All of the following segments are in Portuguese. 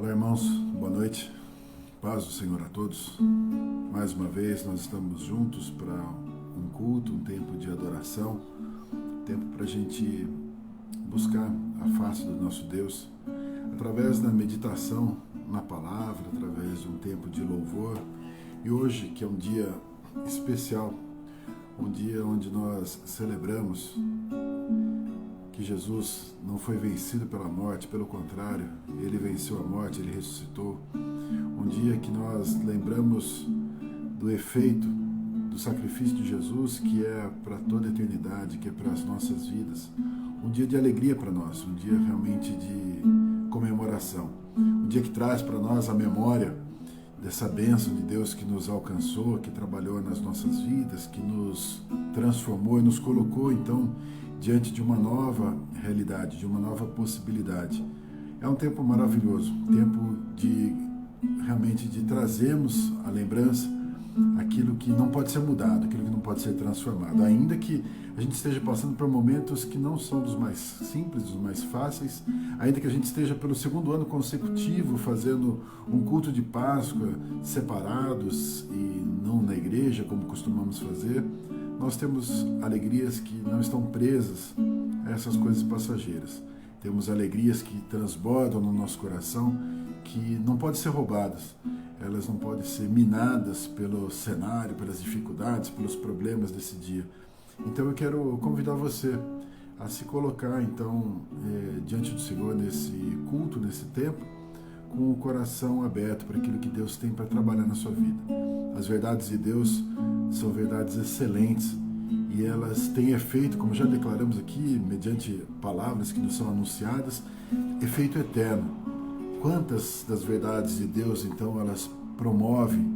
Olá, irmãos, boa noite, paz do Senhor a todos. Mais uma vez nós estamos juntos para um culto, um tempo de adoração, tempo para a gente buscar a face do nosso Deus através da meditação na palavra, através de um tempo de louvor. E hoje, que é um dia especial, um dia onde nós celebramos que Jesus não foi vencido pela morte, pelo contrário, ele venceu a morte, ele ressuscitou. Um dia que nós lembramos do efeito do sacrifício de Jesus, que é para toda a eternidade, que é para as nossas vidas. Um dia de alegria para nós, um dia realmente de comemoração. Um dia que traz para nós a memória dessa bênção de Deus que nos alcançou, que trabalhou nas nossas vidas, que nos transformou e nos colocou, então, diante de uma nova realidade, de uma nova possibilidade. É um tempo maravilhoso, tempo de realmente de trazermos a lembrança aquilo que não pode ser mudado, aquilo que não pode ser transformado, ainda que a gente esteja passando por momentos que não são dos mais simples, dos mais fáceis, ainda que a gente esteja pelo segundo ano consecutivo fazendo um culto de Páscoa separados e não na igreja como costumamos fazer, nós temos alegrias que não estão presas a essas coisas passageiras. Temos alegrias que transbordam no nosso coração, que não podem ser roubadas. Elas não podem ser minadas pelo cenário, pelas dificuldades, pelos problemas desse dia. Então eu quero convidar você a se colocar então diante do Senhor nesse culto, nesse tempo, com o coração aberto para aquilo que Deus tem para trabalhar na sua vida. As verdades de Deus são verdades excelentes e elas têm efeito, como já declaramos aqui, mediante palavras que nos são anunciadas, efeito eterno. Quantas das verdades de Deus, então, elas promovem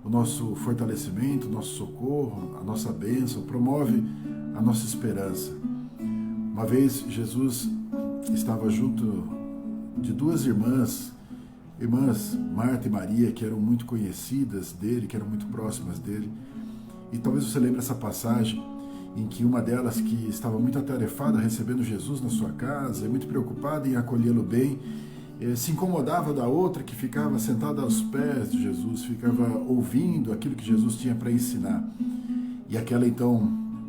o nosso fortalecimento, o nosso socorro, a nossa bênção, promove a nossa esperança. Uma vez Jesus estava junto de duas irmãs Marta e Maria, que eram muito conhecidas dele, que eram muito próximas dele. E talvez você lembre essa passagem em que uma delas, que estava muito atarefada recebendo Jesus na sua casa, muito preocupada em acolhê-lo bem, se incomodava da outra que ficava sentada aos pés de Jesus, ficava ouvindo aquilo que Jesus tinha para ensinar. E aquela então,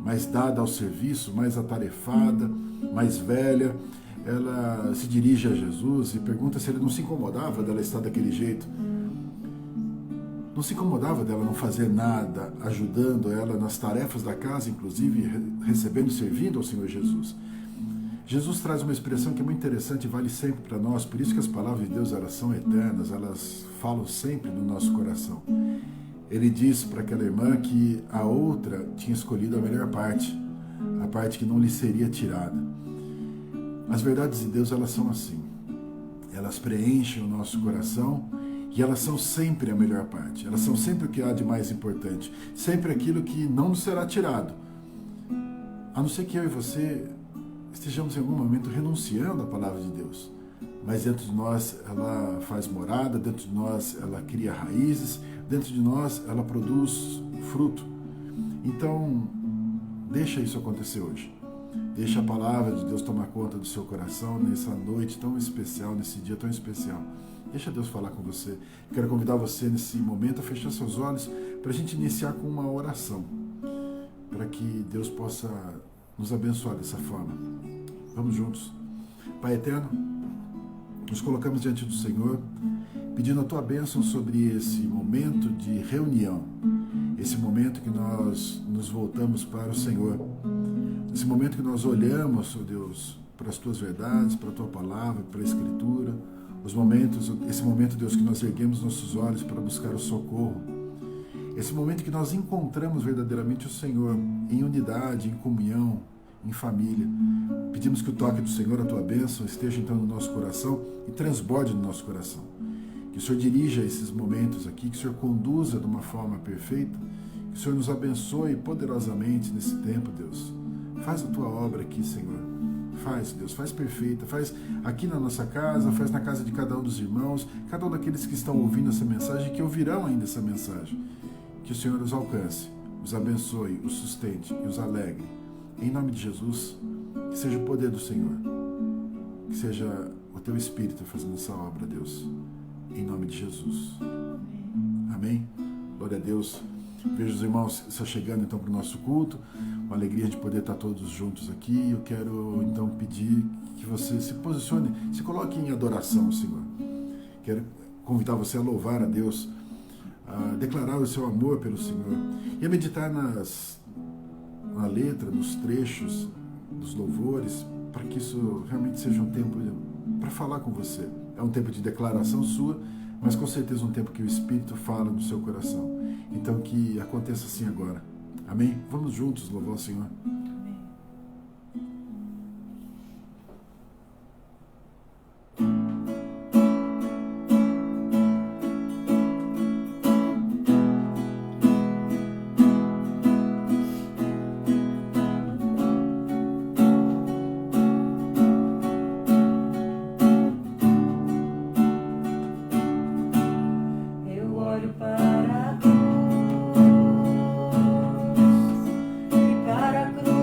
mais dada ao serviço, mais atarefada, mais velha, ela se dirige a Jesus e pergunta se ele não se incomodava dela estar daquele jeito. Não se incomodava dela não fazer nada, ajudando ela nas tarefas da casa, inclusive recebendo e servindo ao Senhor Jesus. Jesus traz uma expressão que é muito interessante e vale sempre para nós, por isso que as palavras de Deus elas são eternas, elas falam sempre no nosso coração. Ele diz para aquela irmã que a outra tinha escolhido a melhor parte, a parte que não lhe seria tirada. As verdades de Deus elas são assim, elas preenchem o nosso coração e elas são sempre a melhor parte, elas são sempre o que há de mais importante, sempre aquilo que não nos será tirado, a não ser que eu e você estejamos em algum momento renunciando à palavra de Deus, mas dentro de nós ela faz morada, dentro de nós ela cria raízes, dentro de nós ela produz fruto. Então deixa isso acontecer hoje, deixa a palavra de Deus tomar conta do seu coração nessa noite tão especial, nesse dia tão especial. Deixa Deus falar com você. Quero convidar você nesse momento a fechar seus olhos para a gente iniciar com uma oração, para que Deus possa nos abençoar dessa forma. Vamos juntos. Pai eterno, nos colocamos diante do Senhor, pedindo a Tua bênção sobre esse momento de reunião, esse momento que nós nos voltamos para o Senhor, esse momento que nós olhamos, ó Deus, para as Tuas verdades, para a Tua palavra, para a Escritura, esse momento, Deus, que nós erguemos nossos olhos para buscar o socorro, esse momento que nós encontramos verdadeiramente o Senhor em unidade, em comunhão, em família. Pedimos que o toque do Senhor, a Tua bênção, esteja então no nosso coração e transborde no nosso coração. Que o Senhor dirija esses momentos aqui, que o Senhor conduza de uma forma perfeita, que o Senhor nos abençoe poderosamente nesse tempo, Deus. Faz a Tua obra aqui, Senhor. Faz, Deus, faz perfeita, faz aqui na nossa casa, faz na casa de cada um dos irmãos, cada um daqueles que estão ouvindo essa mensagem, que ouvirão ainda essa mensagem. Que o Senhor os alcance, os abençoe, os sustente e os alegre. Em nome de Jesus, que seja o poder do Senhor, que seja o teu Espírito fazendo essa obra, Deus, em nome de Jesus. Amém? Glória a Deus. Vejo os irmãos só chegando então para o nosso culto, uma alegria de poder estar todos juntos aqui. Eu quero então pedir que você se posicione, se coloque em adoração ao Senhor. Quero convidar você a louvar a Deus, a declarar o seu amor pelo Senhor e a meditar na letra, nos trechos dos louvores, para que isso realmente seja um tempo para falar com você. É um tempo de declaração sua, mas com certeza um tempo que o Espírito fala no seu coração. Então que aconteça assim agora. Amém? Vamos juntos louvar o Senhor. Para a cruz.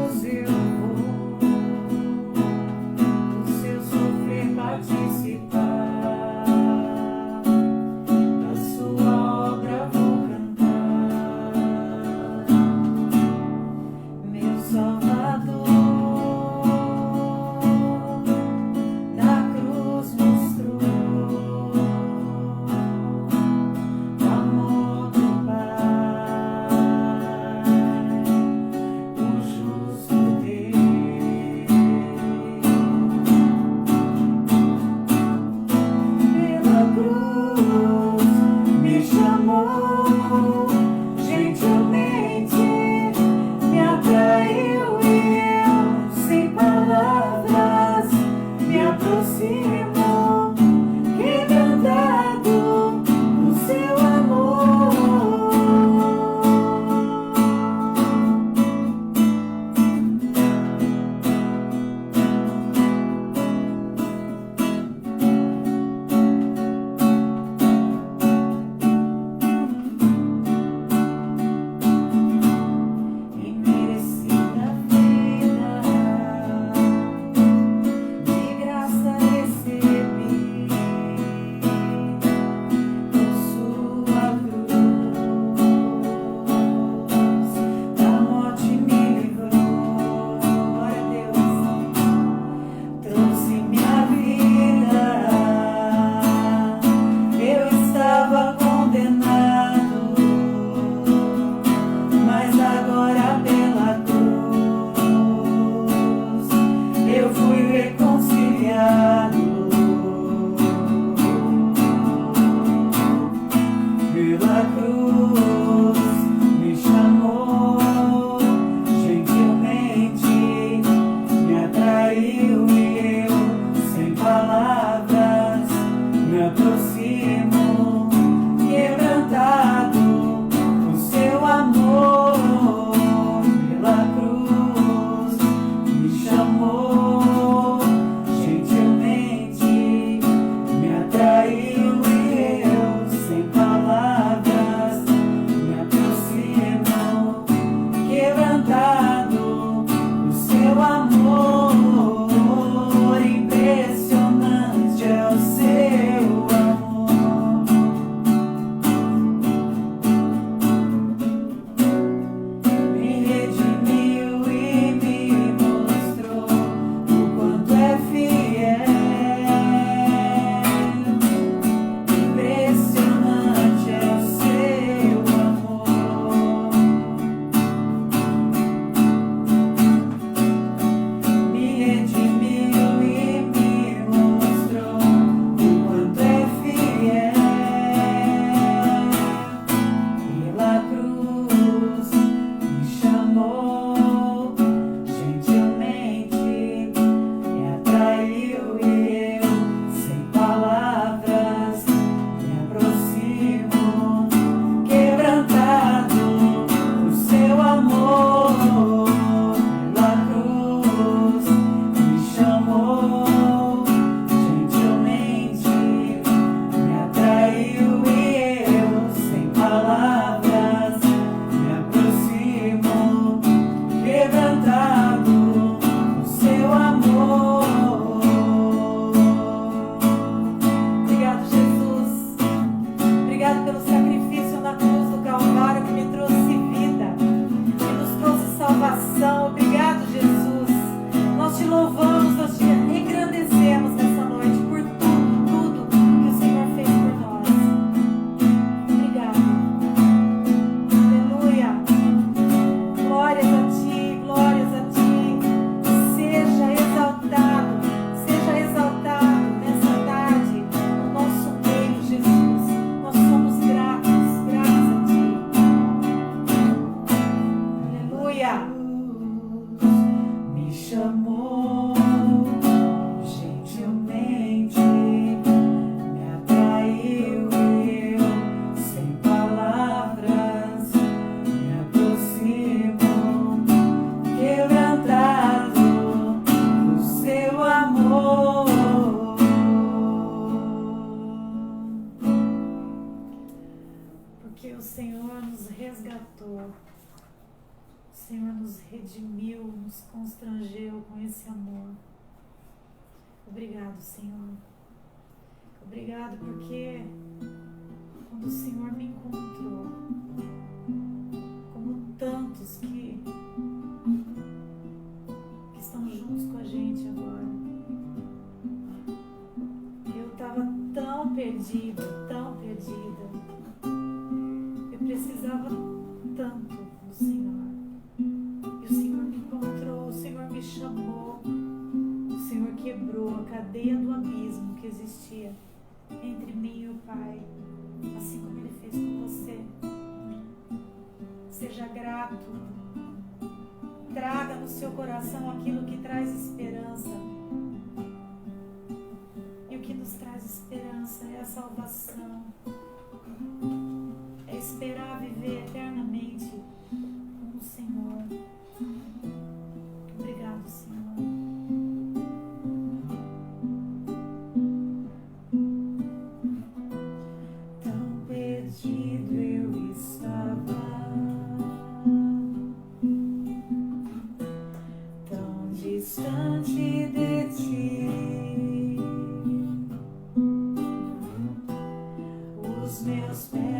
Senhor nos resgatou, o Senhor nos redimiu, nos constrangeu com esse amor. Obrigado, Senhor. Obrigado porque quando o Senhor me encontrou, como tantos que estão juntos com a gente agora, eu estava tão perdida, eu precisava tanto do Senhor, e o Senhor me encontrou, o Senhor me chamou, o Senhor quebrou a cadeia do abismo que existia entre mim e o Pai, assim como Ele fez com você. Seja grato, traga no seu coração aquilo que traz esperança. E o que nos traz esperança é a salvação, é esperar viver eternamente com o Senhor. Obrigado, Senhor. Tão perdido eu estava, tão distante de ti. Os meus pés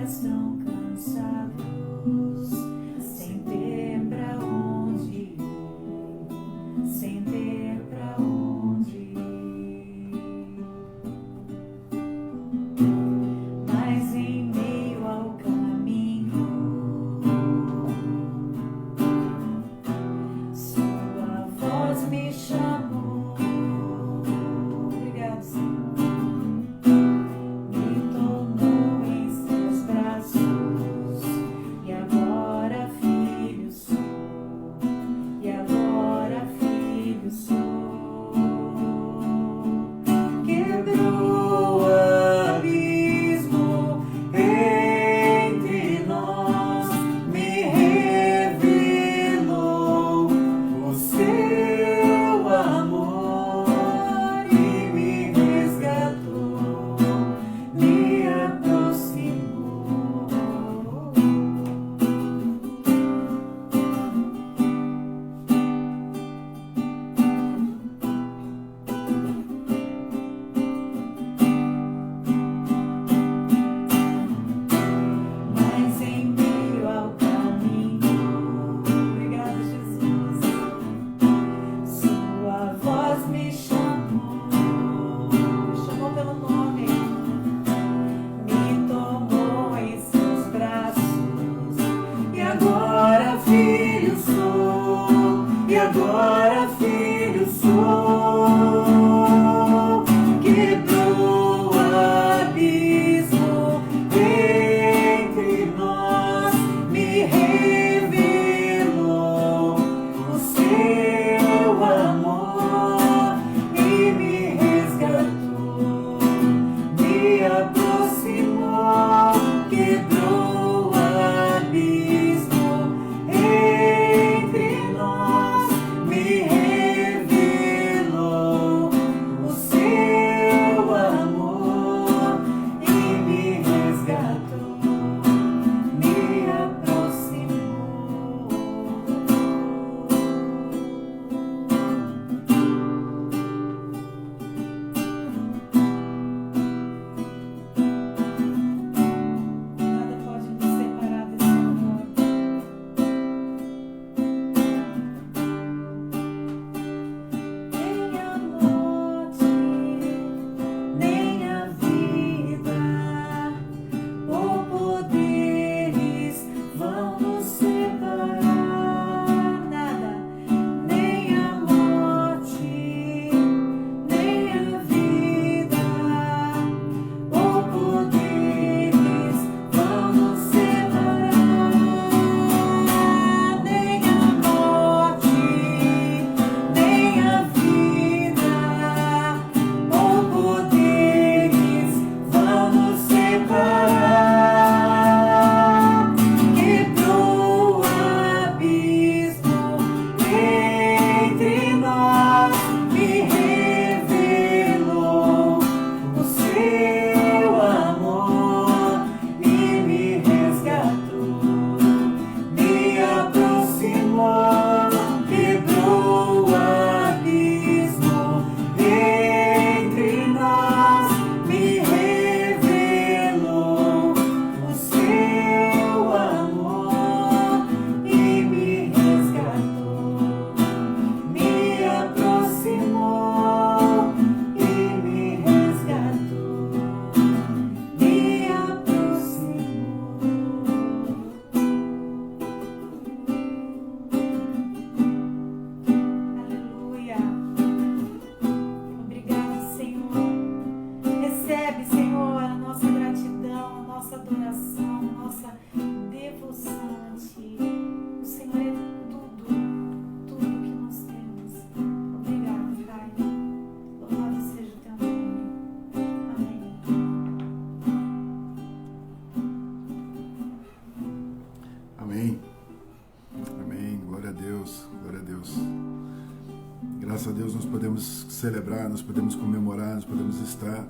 celebrar, nós podemos comemorar, nós podemos estar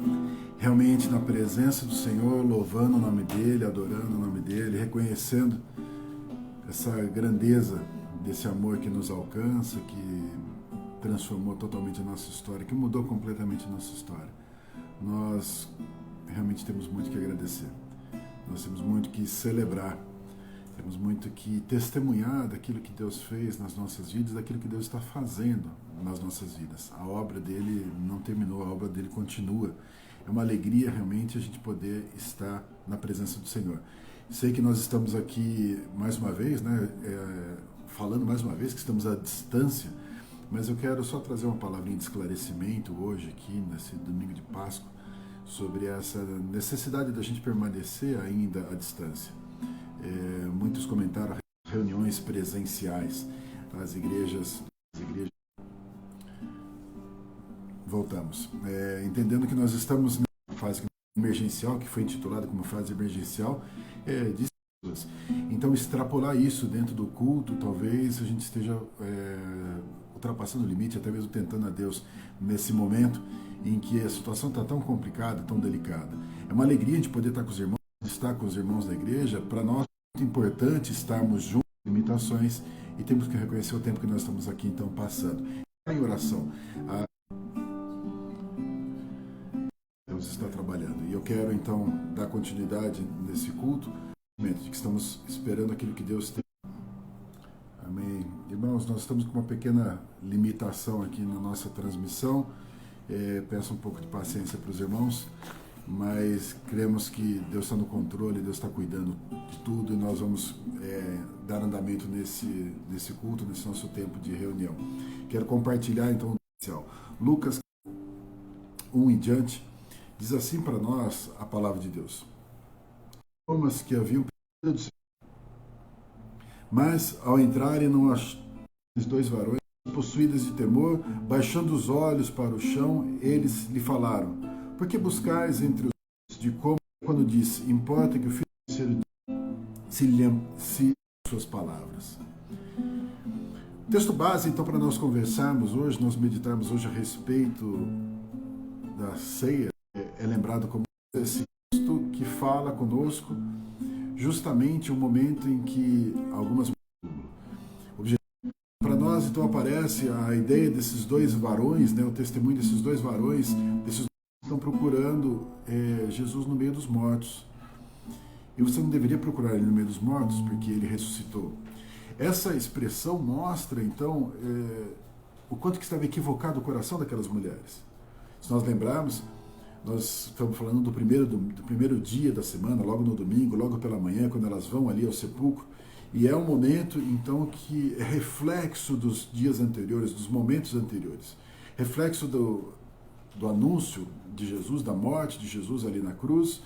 realmente na presença do Senhor, louvando o nome dEle, adorando o nome dEle, reconhecendo essa grandeza desse amor que nos alcança, que transformou totalmente a nossa história, que mudou completamente a nossa história. Nós realmente temos muito que agradecer, nós temos muito que celebrar, temos muito que testemunhar daquilo que Deus fez nas nossas vidas, daquilo que Deus está fazendo nas nossas vidas. A obra dele não terminou, a obra dele continua. É uma alegria realmente a gente poder estar na presença do Senhor. Sei que nós estamos aqui mais uma vez, né, falando mais uma vez que estamos à distância, mas eu quero só trazer uma palavrinha de esclarecimento hoje aqui, nesse domingo de Páscoa, sobre essa necessidade da gente permanecer ainda à distância. Muitos comentaram reuniões presenciais, as igrejas. Voltamos. Entendendo que nós estamos na fase emergencial, que foi intitulada como fase emergencial, de pessoas. Então, extrapolar isso dentro do culto, talvez a gente esteja ultrapassando o limite, até mesmo tentando a Deus nesse momento em que a situação está tão complicada, tão delicada. É uma alegria de poder estar com os irmãos da igreja. Para nós é muito importante estarmos juntos, limitações, e temos que reconhecer o tempo que nós estamos aqui então passando. Em oração, Deus está trabalhando, e eu quero então dar continuidade nesse culto, de que estamos esperando aquilo que Deus tem. Amém. Irmãos, nós estamos com uma pequena limitação aqui na nossa transmissão. Peço um pouco de paciência para os irmãos, mas cremos que Deus está no controle, Deus está cuidando de tudo, e nós vamos dar andamento nesse culto, nesse nosso tempo de reunião. Quero compartilhar então Lucas 1 em diante, diz assim para nós a palavra de Deus. Thomas, que haviam pedido do Senhor, mas ao entrarem não acharam os dois varões, possuídas de temor, baixando os olhos para o chão, eles lhe falaram: por que buscais entre os de como, quando disse, importa que o filho se suas palavras. O texto base, então, para nós conversarmos hoje, nós meditarmos hoje a respeito da ceia, é lembrado como esse texto que fala conosco justamente o momento em que algumas para nós, então, aparece a ideia desses dois varões, né, o testemunho desses dois varões, desses que estão procurando Jesus no meio dos mortos. E você não deveria procurar ele no meio dos mortos, porque ele ressuscitou. Essa expressão mostra, então, o quanto que estava equivocado o coração daquelas mulheres. Se nós lembrarmos, nós estamos falando do primeiro dia da semana, logo no domingo, logo pela manhã, quando elas vão ali ao sepulcro. E é um momento, então, que é reflexo dos dias anteriores, dos momentos anteriores. Reflexo do anúncio de Jesus, da morte de Jesus ali na cruz,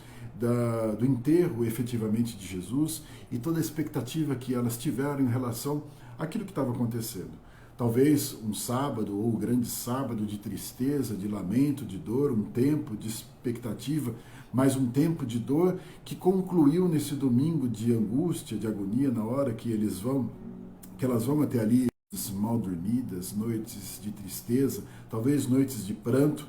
do enterro, efetivamente, de Jesus, e toda a expectativa que elas tiveram em relação àquilo que estava acontecendo. Talvez um sábado, ou um grande sábado de tristeza, de lamento, de dor, um tempo de expectativa, mas um tempo de dor que concluiu nesse domingo de angústia, de agonia, na hora que elas vão até ali mal dormidas, noites de tristeza, talvez noites de pranto,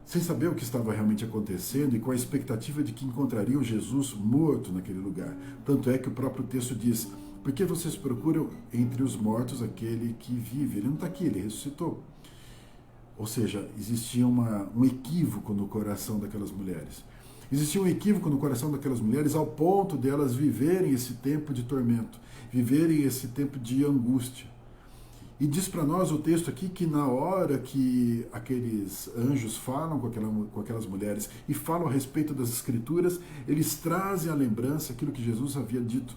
sem saber o que estava realmente acontecendo e com a expectativa de que encontrariam Jesus morto naquele lugar. Tanto é que o próprio texto diz: por que vocês procuram entre os mortos aquele que vive? Ele não está aqui, ele ressuscitou. Ou seja, existia um equívoco no coração daquelas mulheres. Existia um equívoco no coração daquelas mulheres ao ponto de elas viverem esse tempo de tormento, viverem esse tempo de angústia. E diz para nós o texto aqui que na hora que aqueles anjos falam com aquelas mulheres e falam a respeito das Escrituras, eles trazem à lembrança aquilo que Jesus havia dito,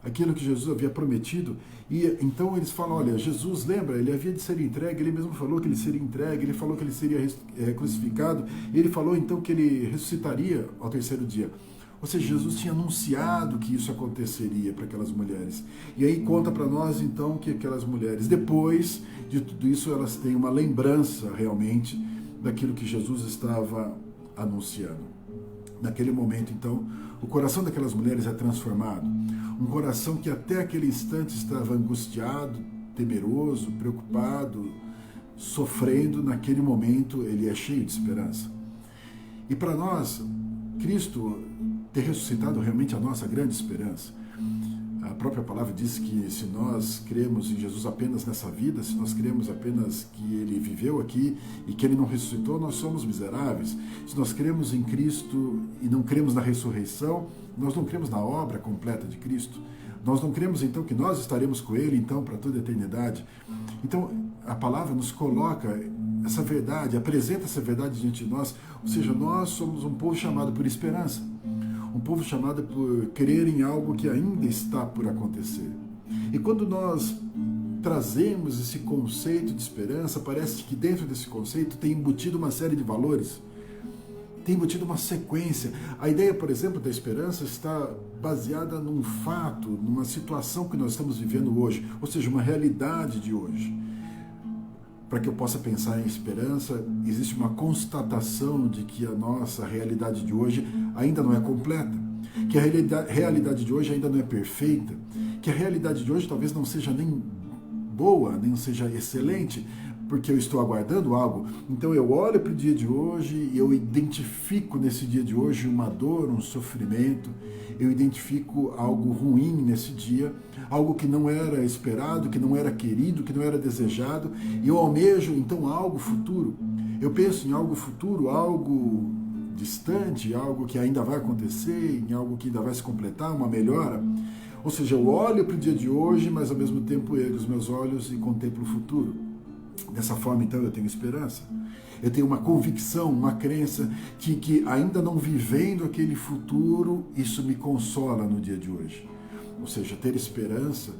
aquilo que Jesus havia prometido, e então eles falam: olha, Jesus, lembra, ele havia de ser entregue, ele mesmo falou que ele seria entregue, ele falou que ele seria crucificado, e ele falou então que ele ressuscitaria ao terceiro dia. Ou seja, Jesus tinha anunciado que isso aconteceria para aquelas mulheres. E aí conta para nós então que aquelas mulheres, depois de tudo isso, elas têm uma lembrança realmente daquilo que Jesus estava anunciando. Naquele momento, então, o coração daquelas mulheres é transformado. Um coração que até aquele instante estava angustiado, temeroso, preocupado, sofrendo, naquele momento ele é cheio de esperança. E para nós, Cristo ter ressuscitado realmente a nossa grande esperança. A própria palavra diz que se nós cremos em Jesus apenas nessa vida, se nós cremos apenas que Ele viveu aqui e que Ele não ressuscitou, nós somos miseráveis. Se nós cremos em Cristo e não cremos na ressurreição, nós não cremos na obra completa de Cristo. Nós não cremos então que nós estaremos com Ele então para toda a eternidade. Então a palavra nos coloca essa verdade, apresenta essa verdade diante de nós, ou seja, nós somos um povo chamado por esperança. Um povo chamado por crer em algo que ainda está por acontecer. E quando nós trazemos esse conceito de esperança, parece que dentro desse conceito tem embutido uma série de valores, tem embutido uma sequência. A ideia, por exemplo, da esperança está baseada num fato, numa situação que nós estamos vivendo hoje, ou seja, uma realidade de hoje. Para que eu possa pensar em esperança, existe uma constatação de que a nossa realidade de hoje ainda não é completa, que a realidade de hoje ainda não é perfeita, que a realidade de hoje talvez não seja nem boa, nem seja excelente, porque eu estou aguardando algo. Então eu olho para o dia de hoje e eu identifico nesse dia de hoje uma dor, um sofrimento, eu identifico algo ruim nesse dia, algo que não era esperado, que não era querido, que não era desejado, e eu almejo então algo futuro. Eu penso em algo futuro, algo distante, algo que ainda vai acontecer, em algo que ainda vai se completar, uma melhora. Ou seja, eu olho para o dia de hoje, mas ao mesmo tempo ergo os meus olhos e contemplo o futuro. Dessa forma, então, eu tenho esperança. Eu tenho uma convicção, uma crença que ainda não vivendo aquele futuro, isso me consola no dia de hoje. Ou seja, ter esperança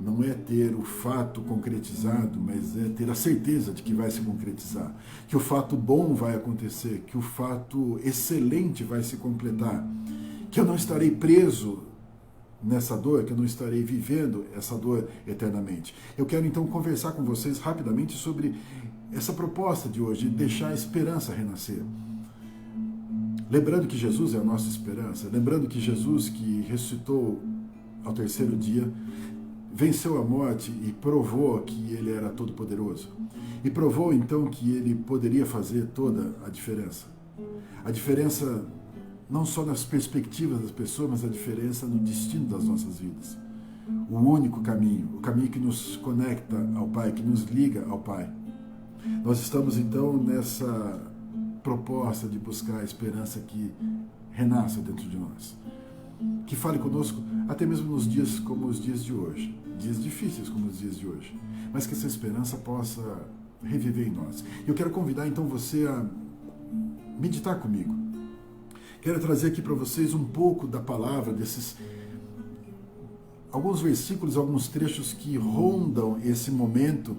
não é ter o fato concretizado, mas é ter a certeza de que vai se concretizar, que o fato bom vai acontecer, que o fato excelente vai se completar, que eu não estarei preso nessa dor, que eu não estarei vivendo essa dor eternamente. Eu quero então conversar com vocês rapidamente sobre essa proposta de hoje, de deixar a esperança renascer. Lembrando que Jesus é a nossa esperança, lembrando que Jesus, que ressuscitou ao terceiro dia, venceu a morte e provou que Ele era todo-poderoso. E provou então que Ele poderia fazer toda a diferença. A diferença não só nas perspectivas das pessoas, mas a diferença no destino das nossas vidas. O único caminho, o caminho que nos conecta ao Pai, que nos liga ao Pai. Nós estamos então nessa proposta de buscar a esperança que renasça dentro de nós. Que fale conosco até mesmo nos dias como os dias de hoje, dias difíceis como os dias de hoje, mas que essa esperança possa reviver em nós. Eu quero convidar então você a meditar comigo. Quero trazer aqui para vocês um pouco da palavra, desses alguns versículos, alguns trechos que rondam esse momento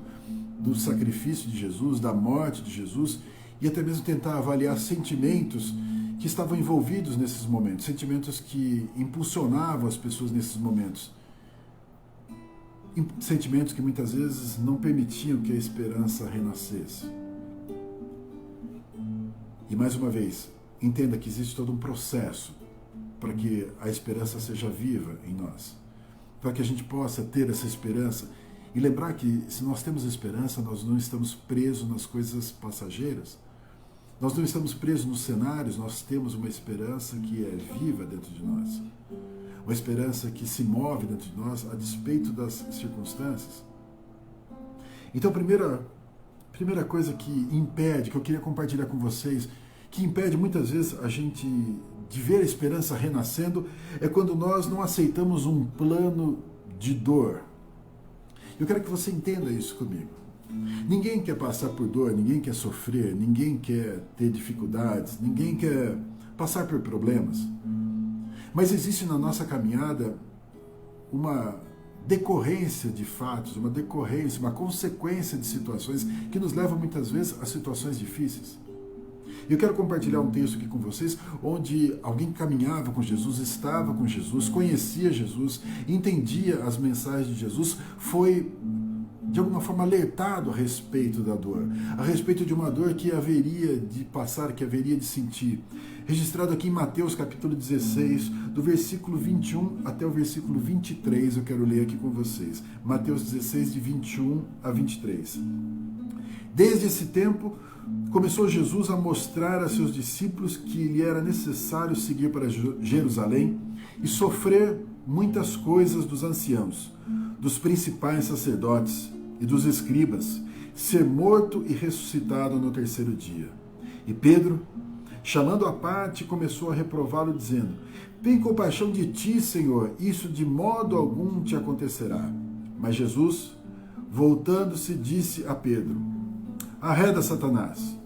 do sacrifício de Jesus, da morte de Jesus, e até mesmo tentar avaliar sentimentos que estavam envolvidos nesses momentos, sentimentos que impulsionavam as pessoas nesses momentos, sentimentos que muitas vezes não permitiam que a esperança renascesse. E mais uma vez, entenda que existe todo um processo para que a esperança seja viva em nós, para que a gente possa ter essa esperança e lembrar que se nós temos esperança, nós não estamos presos nas coisas passageiras, nós não estamos presos nos cenários, nós temos uma esperança que é viva dentro de nós, uma esperança que se move dentro de nós a despeito das circunstâncias. Então, a primeira coisa que impede, que eu queria compartilhar com vocês, que impede muitas vezes a gente de ver a esperança renascendo, é quando nós não aceitamos um plano de dor. Eu quero que você entenda isso comigo. Ninguém quer passar por dor, ninguém quer sofrer, ninguém quer ter dificuldades, ninguém quer passar por problemas. Mas existe na nossa caminhada uma decorrência de fatos, uma decorrência, uma consequência de situações que nos levam muitas vezes a situações difíceis. Eu quero compartilhar um texto aqui com vocês, onde alguém caminhava com Jesus, estava com Jesus, conhecia Jesus, entendia as mensagens de Jesus, foi de alguma forma alertado a respeito da dor, a respeito de uma dor que haveria de passar, que haveria de sentir. Registrado aqui em Mateus capítulo 16, do versículo 21 até o versículo 23, eu quero ler aqui com vocês. Mateus 16, de 21 a 23. Desde esse tempo, começou Jesus a mostrar a seus discípulos que lhe era necessário seguir para Jerusalém e sofrer muitas coisas dos anciãos, dos principais sacerdotes e dos escribas, ser morto e ressuscitado no terceiro dia. E Pedro, chamando à parte, começou a reprová-lo, dizendo: tem compaixão de ti, Senhor, isso de modo algum te acontecerá. Mas Jesus, voltando-se, disse a Pedro: arreda, Satanás,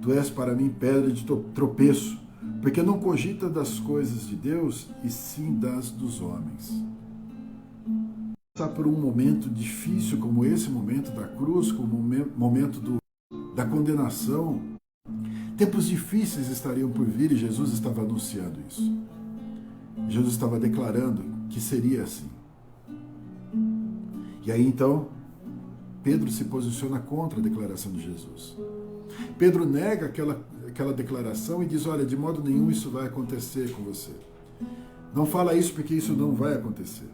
tu és para mim pedra de tropeço, porque não cogita das coisas de Deus, e sim das dos homens. Passar por um momento difícil como esse momento da cruz, como o momento da condenação, tempos difíceis estariam por vir e Jesus estava anunciando isso. Jesus estava declarando que seria assim. E aí então, Pedro se posiciona contra a declaração de Jesus. Pedro nega aquela declaração e diz: olha, de modo nenhum isso vai acontecer com você. Não fala isso porque isso não vai acontecer.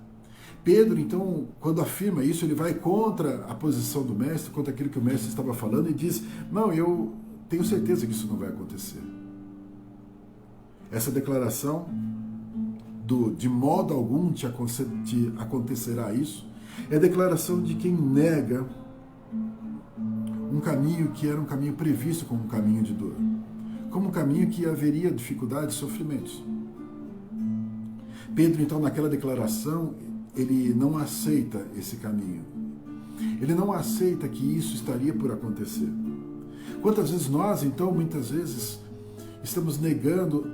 Pedro, então, quando afirma isso, ele vai contra a posição do mestre, contra aquilo que o mestre estava falando e diz: não, eu tenho certeza que isso não vai acontecer. Essa declaração de modo algum te acontecerá isso é a declaração de quem nega um caminho que era um caminho previsto como um caminho de dor, como um caminho que haveria dificuldades e sofrimentos. Pedro, então, naquela declaração, ele não aceita esse caminho. Ele não aceita que isso estaria por acontecer. Quantas vezes nós, então, muitas vezes, estamos negando.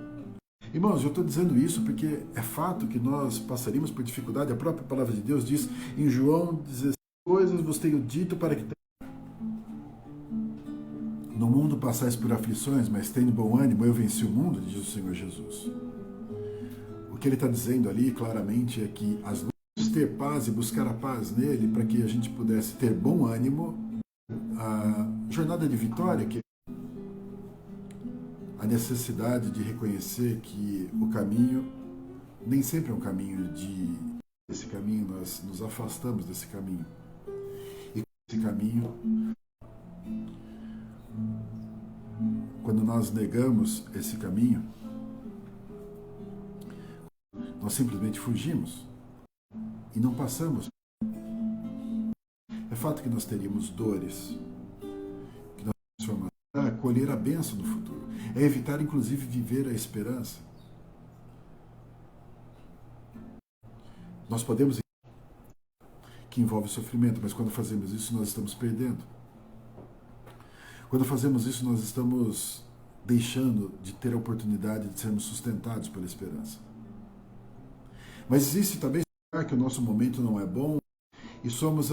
Irmãos, eu estou dizendo isso porque é fato que nós passaríamos por dificuldade. A própria palavra de Deus diz em João 16: coisas vos tenho dito para que no mundo passais por aflições, mas tende bom ânimo, eu venci o mundo, diz o Senhor Jesus. O que ele está dizendo ali claramente é que as ter paz e buscar a paz nele para que a gente pudesse ter bom ânimo, a jornada de vitória, que é a necessidade de reconhecer que o caminho nem sempre é um caminho esse caminho, nós nos afastamos desse caminho. E esse caminho, quando nós negamos esse caminho, nós simplesmente fugimos e não passamos. É fato que nós teríamos dores, que nós transformamos, colher a bênção no futuro, é evitar inclusive viver a esperança. Nós podemos, que envolve sofrimento, mas quando fazemos isso nós estamos perdendo. Quando fazemos isso nós estamos deixando de ter a oportunidade de sermos sustentados pela esperança. Mas existe também que o nosso momento não é bom e somos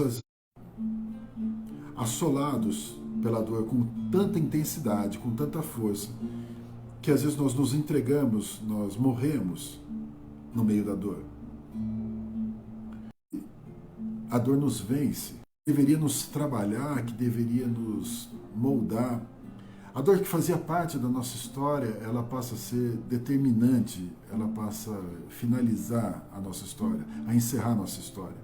assolados pela dor com tanta intensidade, com tanta força, que às vezes nós nos entregamos, nós morremos no meio da dor. A dor nos vence, deveria nos trabalhar, que deveria nos moldar. A dor que fazia parte da nossa história, ela passa a ser determinante, ela passa a finalizar a nossa história, a encerrar a nossa história.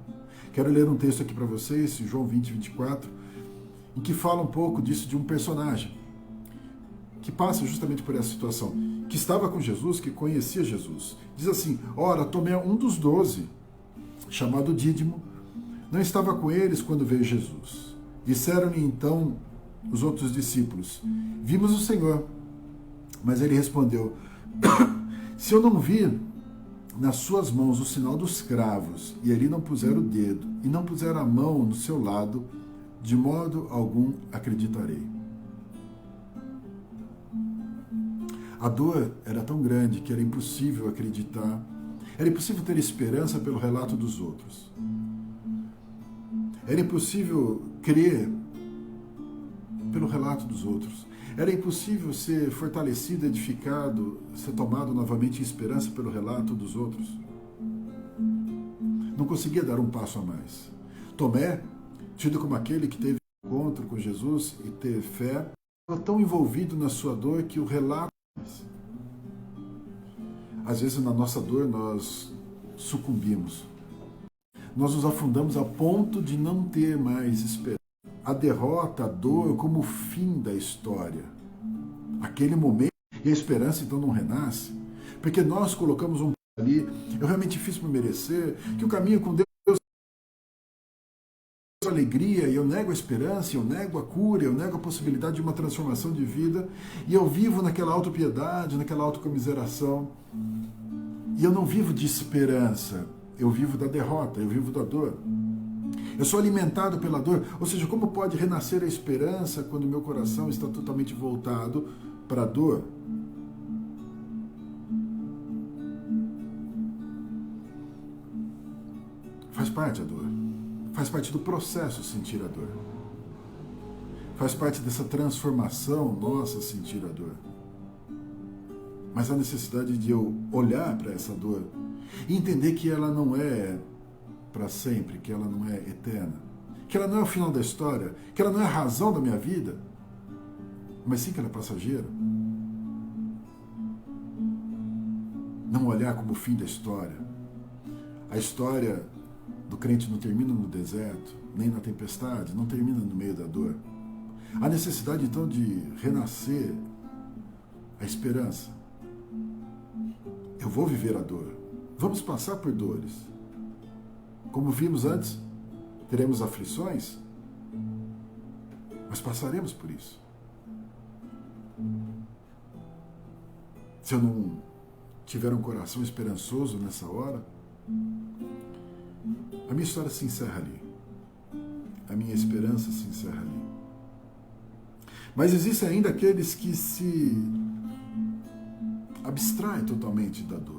Quero ler um texto aqui para vocês, João 20, 24, em que fala um pouco disso, de um personagem que passa justamente por essa situação, que estava com Jesus, que conhecia Jesus. Diz assim: ora, Tomé, um dos 12, chamado Dídimo, não estava com eles quando veio Jesus. Disseram-lhe então os outros discípulos: vimos o Senhor. Mas ele respondeu: se eu não vir nas suas mãos o sinal dos cravos, e ali não puser o dedo, e não puser a mão no seu lado, de modo algum acreditarei. A dor era tão grande que era impossível acreditar, era impossível ter esperança pelo relato dos outros. Era impossível crer pelo relato dos outros. Era impossível ser fortalecido, edificado, ser tomado novamente em esperança pelo relato dos outros. Não conseguia dar um passo a mais. Tomé, tido como aquele que teve um encontro com Jesus e teve fé, estava tão envolvido na sua dor que o relato... Às vezes na nossa dor nós sucumbimos. Nós nos afundamos a ponto de não ter mais esperança. a derrota, a dor como o fim da história. Aquele momento, e a esperança então não renasce, porque nós colocamos um ali, eu realmente fiz por merecer, que o caminho com Deus é alegria, e eu nego a esperança, eu nego a cura, eu nego a possibilidade de uma transformação de vida, e eu vivo naquela autopiedade, naquela autocomiseração, e eu não vivo de esperança, eu vivo da derrota, eu vivo da dor. Eu sou alimentado pela dor, ou seja, como pode renascer a esperança quando meu coração está totalmente voltado para a dor? Faz parte a dor, faz parte do processo sentir a dor, faz parte dessa transformação nossa sentir a dor. Mas a necessidade de eu olhar para essa dor e entender que ela não é para sempre, que ela não é eterna, que ela não é o final da história, que ela não é a razão da minha vida, mas sim que ela é passageira. Não olhar como o fim da história. A história do crente não termina no deserto, nem na tempestade, não termina no meio da dor. A necessidade então de renascer a esperança. Eu vou viver a dor. Vamos passar por dores. Como vimos antes, teremos aflições, mas passaremos por isso. Se eu não tiver um coração esperançoso nessa hora, a minha história se encerra ali. A minha esperança se encerra ali. Mas existem ainda aqueles que se abstraem totalmente da dor.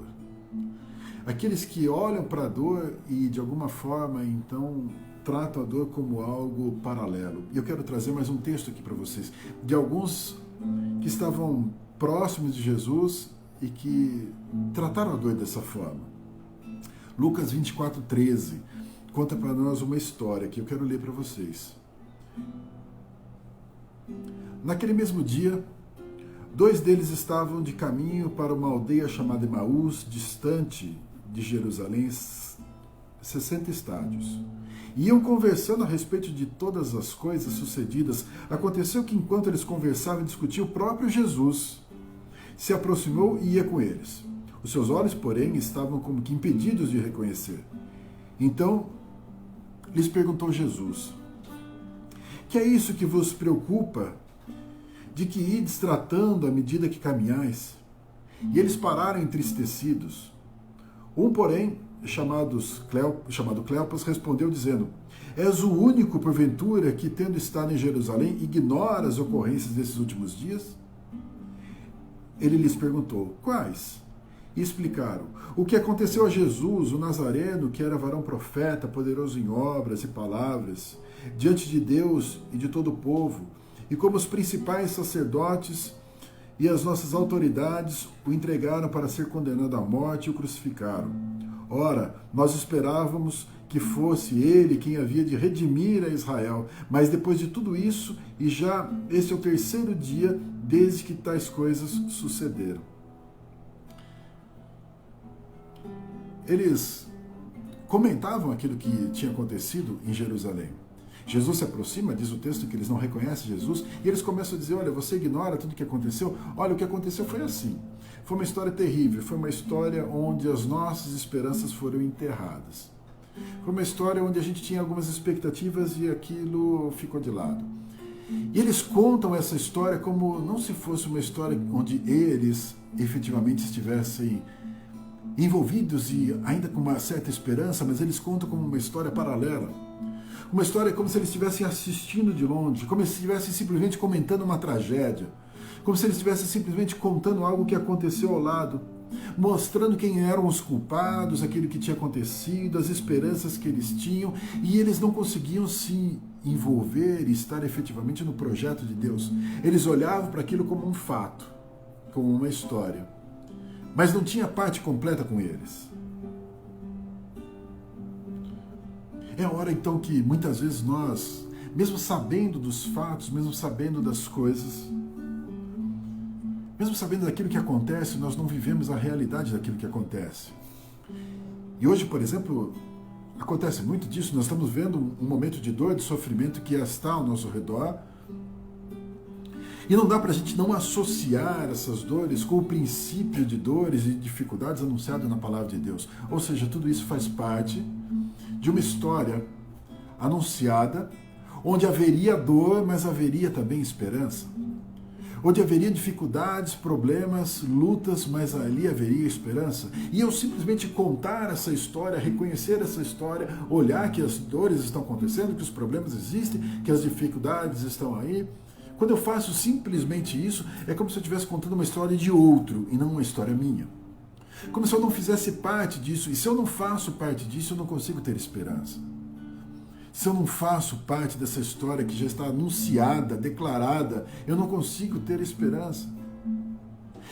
Aqueles que olham para a dor e, de alguma forma, então, tratam a dor como algo paralelo. E eu quero trazer mais um texto aqui para vocês, de alguns que estavam próximos de Jesus e que trataram a dor dessa forma. Lucas 24:13 conta para nós uma história que eu quero ler para vocês. Naquele mesmo dia, 2 deles estavam de caminho para uma aldeia chamada Emaús, distante de Jerusalém, 60 estádios. Iam conversando a respeito de todas as coisas sucedidas. Aconteceu que, enquanto eles conversavam e discutiam, o próprio Jesus se aproximou e ia com eles. Os seus olhos, porém, estavam como que impedidos de reconhecer. Então, lhes perguntou Jesus: que é isso que vos preocupa, de que ides tratando à medida que caminhais? E eles pararam entristecidos. Um, porém, chamado Cleopas, respondeu dizendo: és o único, porventura, que, tendo estado em Jerusalém, ignora as ocorrências desses últimos dias? Ele lhes perguntou: quais? E explicaram: o que aconteceu a Jesus, o Nazareno, que era varão profeta, poderoso em obras e palavras, diante de Deus e de todo o povo, e como os principais sacerdotes e as nossas autoridades o entregaram para ser condenado à morte e o crucificaram. Ora, nós esperávamos que fosse ele quem havia de redimir a Israel, mas depois de tudo isso, e já esse é o 3º dia desde que tais coisas sucederam. Eles comentavam aquilo que tinha acontecido em Jerusalém. Jesus se aproxima, diz o texto que eles não reconhecem Jesus, e eles começam a dizer: olha, você ignora tudo o que aconteceu? Olha, o que aconteceu foi assim. Foi uma história terrível, foi uma história onde as nossas esperanças foram enterradas. Foi uma história onde a gente tinha algumas expectativas e aquilo ficou de lado. E eles contam essa história como não se fosse uma história onde eles efetivamente estivessem envolvidos e ainda com uma certa esperança, mas eles contam como uma história paralela. Uma história como se eles estivessem assistindo de longe, como se estivessem simplesmente comentando uma tragédia, como se eles estivessem simplesmente contando algo que aconteceu ao lado, mostrando quem eram os culpados, aquilo que tinha acontecido, as esperanças que eles tinham, e eles não conseguiam se envolver e estar efetivamente no projeto de Deus. Eles olhavam para aquilo como um fato, como uma história, mas não tinha parte completa com eles. É a hora então que muitas vezes nós, mesmo sabendo dos fatos, mesmo sabendo das coisas, mesmo sabendo daquilo que acontece, nós não vivemos a realidade daquilo que acontece. E hoje, por exemplo, acontece muito disso, nós estamos vendo um momento de dor, de sofrimento que está ao nosso redor, e não dá para a gente não associar essas dores com o princípio de dores e dificuldades anunciado na palavra de Deus. Ou seja, tudo isso faz parte de uma história anunciada, onde haveria dor, mas haveria também esperança. Onde haveria dificuldades, problemas, lutas, mas ali haveria esperança. E eu simplesmente contar essa história, reconhecer essa história, olhar que as dores estão acontecendo, que os problemas existem, que as dificuldades estão aí. Quando eu faço simplesmente isso, é como se eu estivesse contando uma história de outro e não uma história minha. Como se eu não fizesse parte disso. E se eu não faço parte disso, eu não consigo ter esperança. Se eu não faço parte dessa história que já está anunciada, declarada, eu não consigo ter esperança.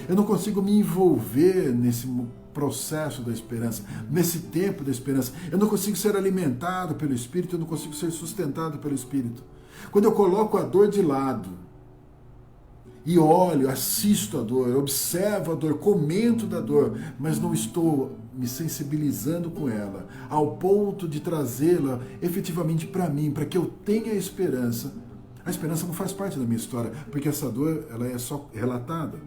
Eu não consigo me envolver nesse processo da esperança, nesse tempo da esperança. Eu não consigo ser alimentado pelo Espírito, eu não consigo ser sustentado pelo Espírito. Quando eu coloco a dor de lado e olho, assisto a dor, observo a dor, comento da dor, mas não estou me sensibilizando com ela, ao ponto de trazê-la efetivamente para mim, para que eu tenha esperança. A esperança não faz parte da minha história, porque essa dor ela é só relatada.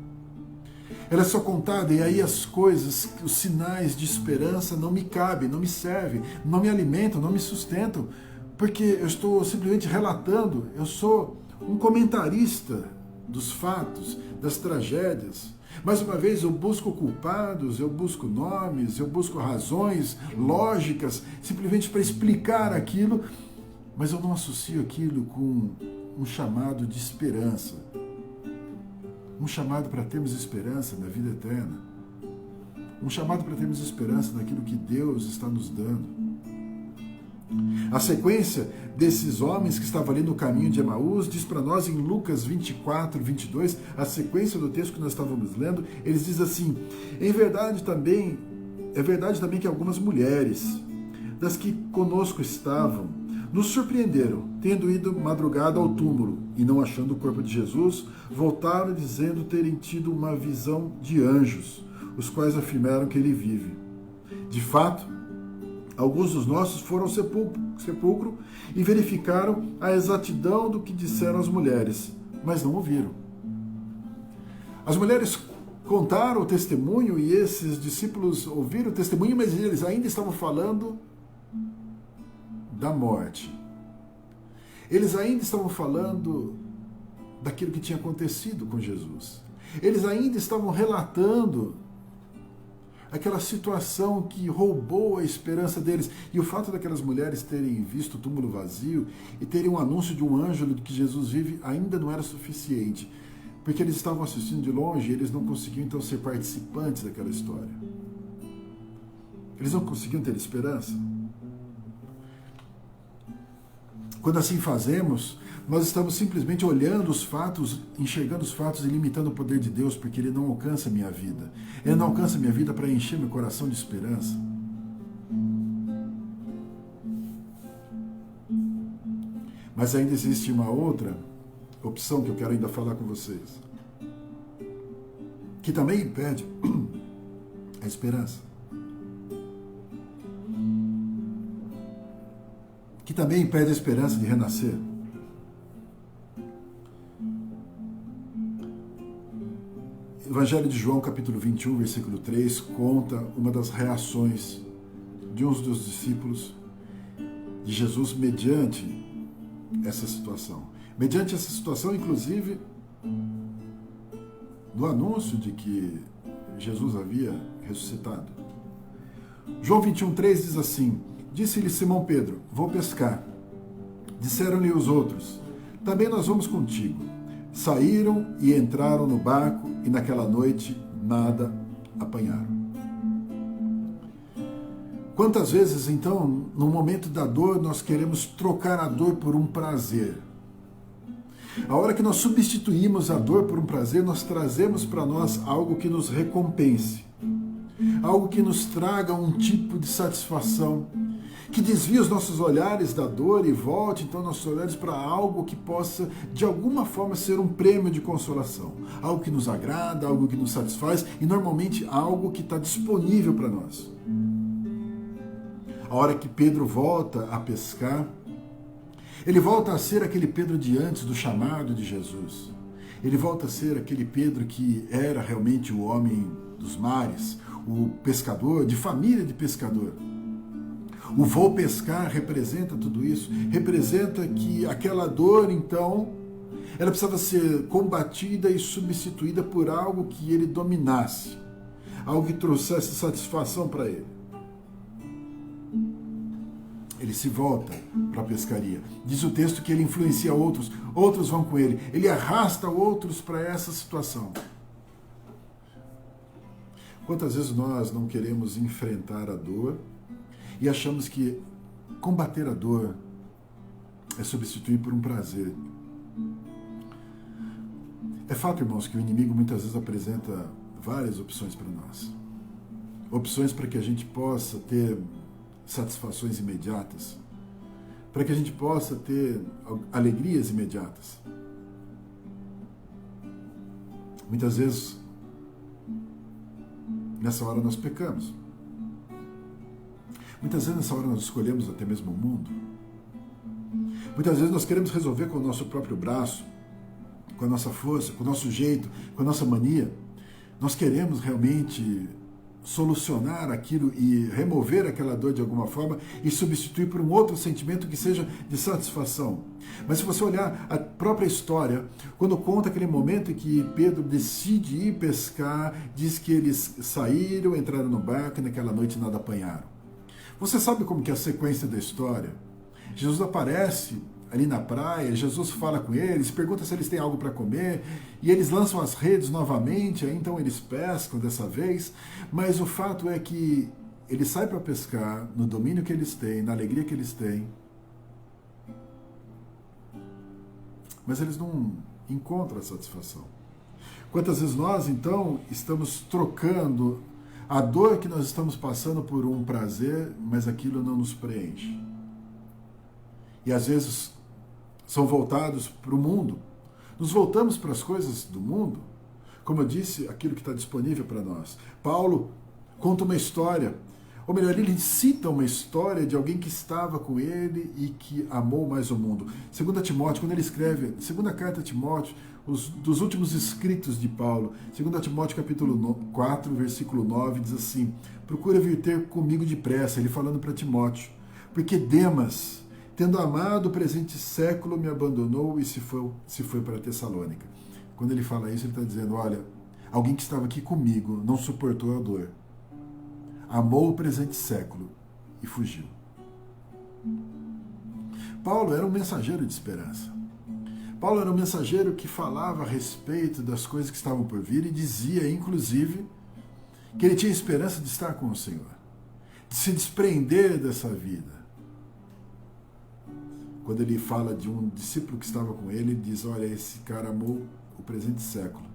Ela é só contada, e aí as coisas, os sinais de esperança não me cabem, não me servem, não me alimentam, não me sustentam, porque eu estou simplesmente relatando, eu sou um comentarista dos fatos, das tragédias. Mais uma vez, eu busco culpados, eu busco nomes, eu busco razões lógicas, simplesmente para explicar aquilo, mas eu não associo aquilo com um chamado de esperança. Um chamado para termos esperança na vida eterna. Um chamado para termos esperança naquilo que Deus está nos dando. A sequência desses homens que estavam ali no caminho de Emaús diz para nós em Lucas 24, 22, a sequência do texto que nós estávamos lendo, eles dizem assim: é verdade também que algumas mulheres, das que conosco estavam, nos surpreenderam, tendo ido madrugada ao túmulo e não achando o corpo de Jesus, voltaram dizendo terem tido uma visão de anjos, os quais afirmaram que ele vive. De fato, alguns dos nossos foram ao sepulcro e verificaram a exatidão do que disseram as mulheres, mas não ouviram. As mulheres contaram o testemunho e esses discípulos ouviram o testemunho, mas eles ainda estavam falando da morte. Eles ainda estavam falando daquilo que tinha acontecido com Jesus. Eles ainda estavam relatando aquela situação que roubou a esperança deles. E o fato daquelas mulheres terem visto o túmulo vazio e terem um anúncio de um anjo de que Jesus vive ainda não era suficiente, porque eles estavam assistindo de longe e eles não conseguiam então ser participantes daquela história. Eles não conseguiam ter esperança. Quando assim fazemos, nós estamos simplesmente olhando os fatos, enxergando os fatos e limitando o poder de Deus, porque Ele não alcança a minha vida. Ele não alcança a minha vida para encher meu coração de esperança. Mas ainda existe uma outra opção que eu quero ainda falar com vocês, que também impede a esperança. Que também impede a esperança de renascer. Evangelho de João, capítulo 21, versículo 3, conta uma das reações de uns dos discípulos de Jesus mediante essa situação. Mediante essa situação, inclusive, do anúncio de que Jesus havia ressuscitado. João 21, 3 diz assim: disse-lhe Simão Pedro: vou pescar. Disseram-lhe os outros: também nós vamos contigo. Saíram e entraram no barco e naquela noite nada apanharam. Quantas vezes, então, no momento da dor, nós queremos trocar a dor por um prazer? A hora que nós substituímos a dor por um prazer, nós trazemos para nós algo que nos recompense, algo que nos traga um tipo de satisfação, que desvie os nossos olhares da dor e volte então nossos olhares para algo que possa de alguma forma ser um prêmio de consolação, algo que nos agrada, algo que nos satisfaz e normalmente algo que está disponível para nós, a hora que Pedro volta a pescar, ele volta a ser aquele Pedro de antes do chamado de Jesus. Ele volta a ser aquele Pedro que era realmente o homem dos mares, o pescador, de família de pescador. O vou pescar representa tudo isso, representa que aquela dor, então, ela precisava ser combatida e substituída por algo que ele dominasse, algo que trouxesse satisfação para ele. Ele se volta para a pescaria. Diz o texto que ele influencia outros, outros vão com ele. Ele arrasta outros para essa situação. Quantas vezes nós não queremos enfrentar a dor e achamos que combater a dor é substituir por um prazer. É fato, irmãos, que o inimigo muitas vezes apresenta várias opções para nós. Opções para que a gente possa ter satisfações imediatas, para que a gente possa ter alegrias imediatas. Muitas vezes, nessa hora nós pecamos. Muitas vezes nessa hora nós escolhemos até mesmo o mundo. Muitas vezes nós queremos resolver com o nosso próprio braço, com a nossa força, com o nosso jeito, com a nossa mania. Nós queremos realmente solucionar aquilo e remover aquela dor de alguma forma e substituir por um outro sentimento que seja de satisfação. Mas se você olhar a própria história, quando conta aquele momento em que Pedro decide ir pescar, diz que eles saíram, entraram no barco e naquela noite nada apanharam. Você sabe como que é a sequência da história? Jesus aparece ali na praia, Jesus fala com eles, pergunta se eles têm algo para comer, e eles lançam as redes novamente, aí então eles pescam dessa vez, mas o fato é que eles saem para pescar no domínio que eles têm, na alegria que eles têm, mas eles não encontram a satisfação. Quantas vezes nós, então, estamos trocando a dor que nós estamos passando por um prazer, mas aquilo não nos preenche. E às vezes são voltados para o mundo. Nos voltamos para as coisas do mundo, como eu disse, aquilo que está disponível para nós. Paulo conta uma história, ou melhor, ele cita uma história de alguém que estava com ele e que amou mais o mundo. 2 Timóteo, quando ele escreve, segunda carta a Timóteo, dos últimos escritos de Paulo, 2 Timóteo capítulo 4, versículo 9, diz assim: procura vir ter comigo depressa, ele falando para Timóteo, porque Demas, tendo amado o presente século, me abandonou e se foi para Tessalônica. Quando ele fala isso, ele está dizendo, olha, alguém que estava aqui comigo não suportou a dor. Amou o presente século e fugiu. Paulo era um mensageiro de esperança. Paulo era um mensageiro que falava a respeito das coisas que estavam por vir e dizia, inclusive, que ele tinha esperança de estar com o Senhor, de se desprender dessa vida. Quando ele fala de um discípulo que estava com ele, ele diz, olha, esse cara amou o presente século.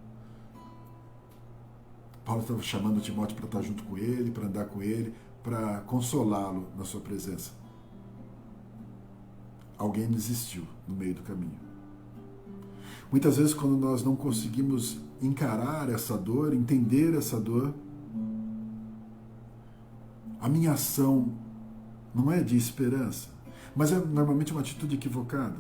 Paulo estava chamando Timóteo para estar junto com ele, para andar com ele, para consolá-lo na sua presença. Alguém desistiu no meio do caminho. Muitas vezes, quando nós não conseguimos encarar essa dor, entender essa dor, a minha ação não é de esperança, mas é normalmente uma atitude equivocada.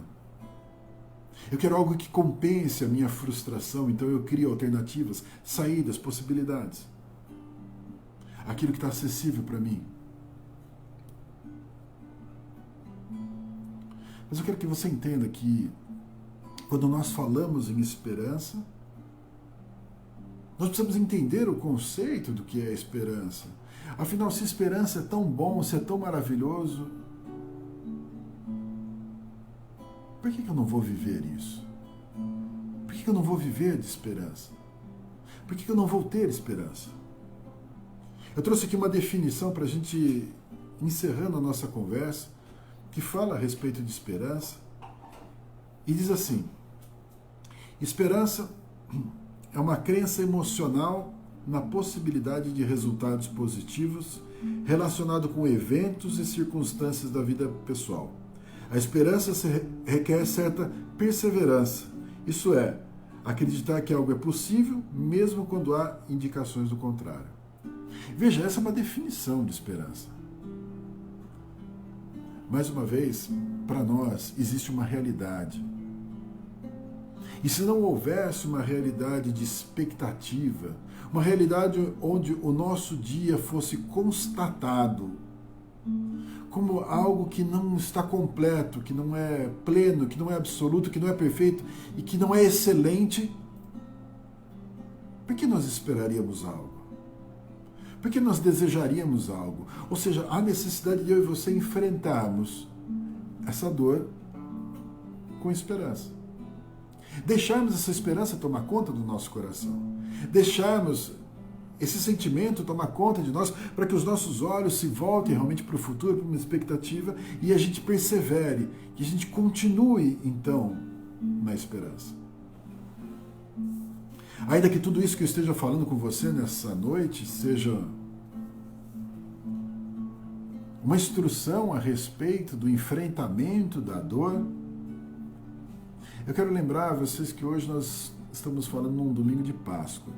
Eu quero algo que compense a minha frustração, então eu crio alternativas, saídas, possibilidades. Aquilo que está acessível para mim. Mas eu quero que você entenda que quando nós falamos em esperança, nós precisamos entender o conceito do que é esperança. Afinal, se esperança é tão bom, se é tão maravilhoso, por que eu não vou viver isso? Por que eu não vou viver de esperança? Por que eu não vou ter esperança? Eu trouxe aqui uma definição para a gente ir encerrando a nossa conversa, que fala a respeito de esperança, e diz assim: esperança é uma crença emocional na possibilidade de resultados positivos relacionado com eventos e circunstâncias da vida pessoal. A esperança requer certa perseverança, isso é, acreditar que algo é possível mesmo quando há indicações do contrário. Veja, essa é uma definição de esperança. mais uma vez, para nós existe uma realidade. E se não houvesse uma realidade de expectativa, uma realidade onde o nosso dia fosse constatado como algo que não está completo, que não é pleno, que não é absoluto, que não é perfeito e que não é excelente, por que nós esperaríamos algo? Por que nós desejaríamos algo? Ou seja, há necessidade de eu e você enfrentarmos essa dor com esperança. Deixarmos essa esperança tomar conta do nosso coração. Deixarmos esse sentimento tomar conta de nós para que os nossos olhos se voltem realmente para o futuro, para uma expectativa, e a gente persevere, que a gente continue, então, na esperança. Ainda que tudo isso que eu esteja falando com você nessa noite seja uma instrução a respeito do enfrentamento da dor, eu quero lembrar a vocês que hoje nós estamos falando num domingo de Páscoa,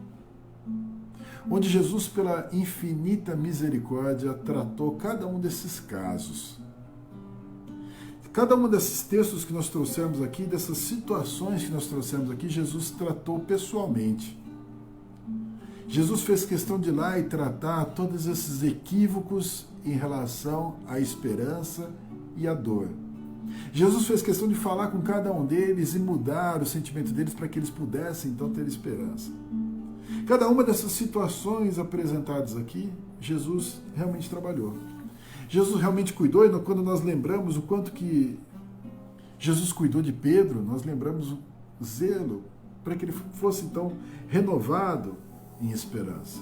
onde Jesus, pela infinita misericórdia, tratou cada um desses casos. Cada um desses textos que nós trouxemos aqui, dessas situações que nós trouxemos aqui, Jesus tratou pessoalmente. Jesus fez questão de ir lá e tratar todos esses equívocos em relação à esperança e à dor. Jesus fez questão de falar com cada um deles e mudar o sentimento deles para que eles pudessem, então, ter esperança. Cada uma dessas situações apresentadas aqui, Jesus realmente trabalhou. Jesus realmente cuidou, e quando nós lembramos o quanto que Jesus cuidou de Pedro, nós lembramos o zelo para que ele fosse, então, renovado em esperança.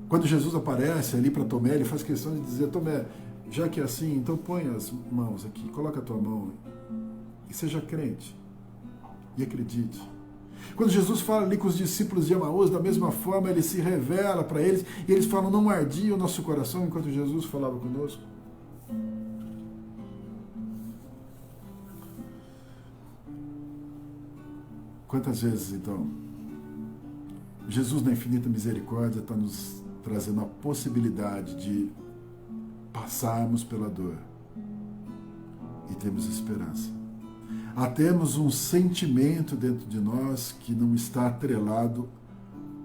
Quando Jesus aparece ali para Tomé, ele faz questão de dizer: Tomé, já que é assim, então põe as mãos aqui, coloca a tua mão e seja crente e acredite. Quando Jesus fala ali com os discípulos de Emaús, da mesma forma ele se revela para eles e eles falam: não ardia o nosso coração enquanto Jesus falava conosco. Quantas vezes, então, Jesus, na infinita misericórdia, está nos trazendo a possibilidade de passarmos pela dor e termos esperança. Há temos um sentimento dentro de nós que não está atrelado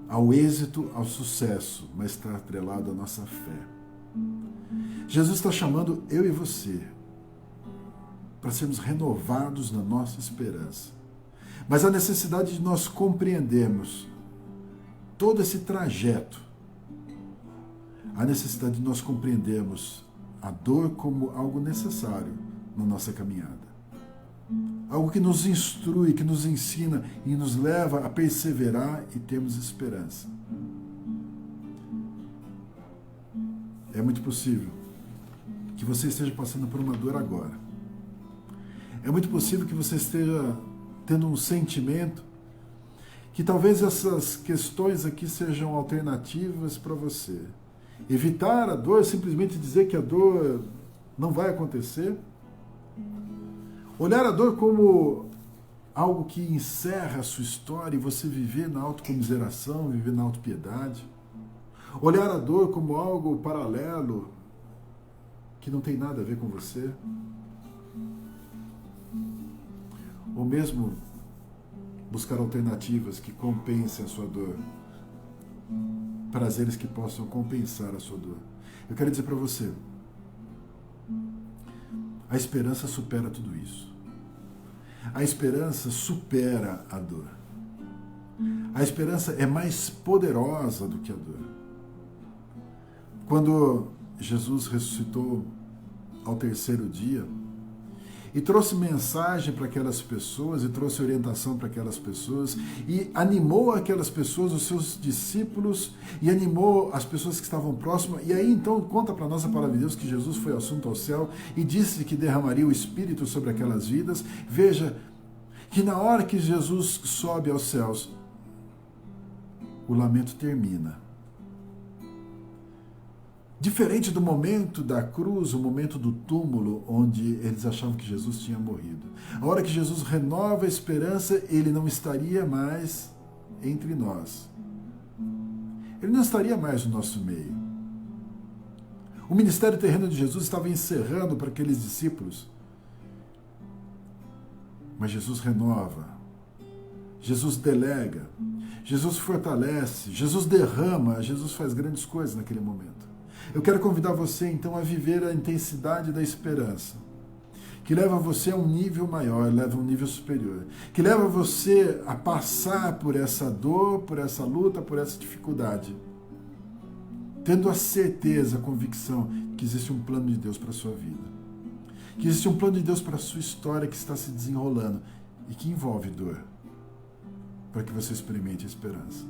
ao êxito, ao sucesso, mas está atrelado à nossa fé. Jesus está chamando eu e você para sermos renovados na nossa esperança. Mas a necessidade de nós compreendermos todo esse trajeto, a necessidade de nós compreendermos a dor como algo necessário na nossa caminhada. Algo que nos instrui, que nos ensina e nos leva a perseverar e termos esperança. É muito possível que você esteja passando por uma dor agora. É muito possível que você esteja tendo um sentimento que talvez essas questões aqui sejam alternativas para você. Evitar a dor, simplesmente dizer que a dor não vai acontecer. Olhar a dor como algo que encerra a sua história e você viver na autocomiseração, viver na autopiedade. Olhar a dor como algo paralelo, que não tem nada a ver com você. Ou mesmo buscar alternativas que compensem a sua dor. Prazeres que possam compensar a sua dor. Eu quero dizer para você, a esperança supera tudo isso. A esperança supera a dor. A esperança é mais poderosa do que a dor. Quando Jesus ressuscitou ao terceiro dia e trouxe mensagem para aquelas pessoas e trouxe orientação para aquelas pessoas e animou aquelas pessoas, os seus discípulos, e animou as pessoas que estavam próximas, e aí então conta para nós a palavra de Deus que Jesus foi assunto ao céu e disse que derramaria o Espírito sobre aquelas vidas. Veja que na hora que Jesus sobe aos céus, o lamento termina. Diferente do momento da cruz, o momento do túmulo, onde eles achavam que Jesus tinha morrido. A hora que Jesus renova a esperança, ele não estaria mais entre nós. Ele não estaria mais no nosso meio. O ministério terreno de Jesus estava encerrando para aqueles discípulos. Mas Jesus renova, Jesus delega, Jesus fortalece, Jesus derrama, Jesus faz grandes coisas naquele momento. Eu quero convidar você então a viver a intensidade da esperança, que leva você a um nível maior, leva a um nível superior, que leva você a passar por essa dor, por essa luta, por essa dificuldade, tendo a certeza, a convicção que existe um plano de Deus para a sua vida, que existe um plano de Deus para a sua história que está se desenrolando e que envolve dor, para que você experimente a esperança,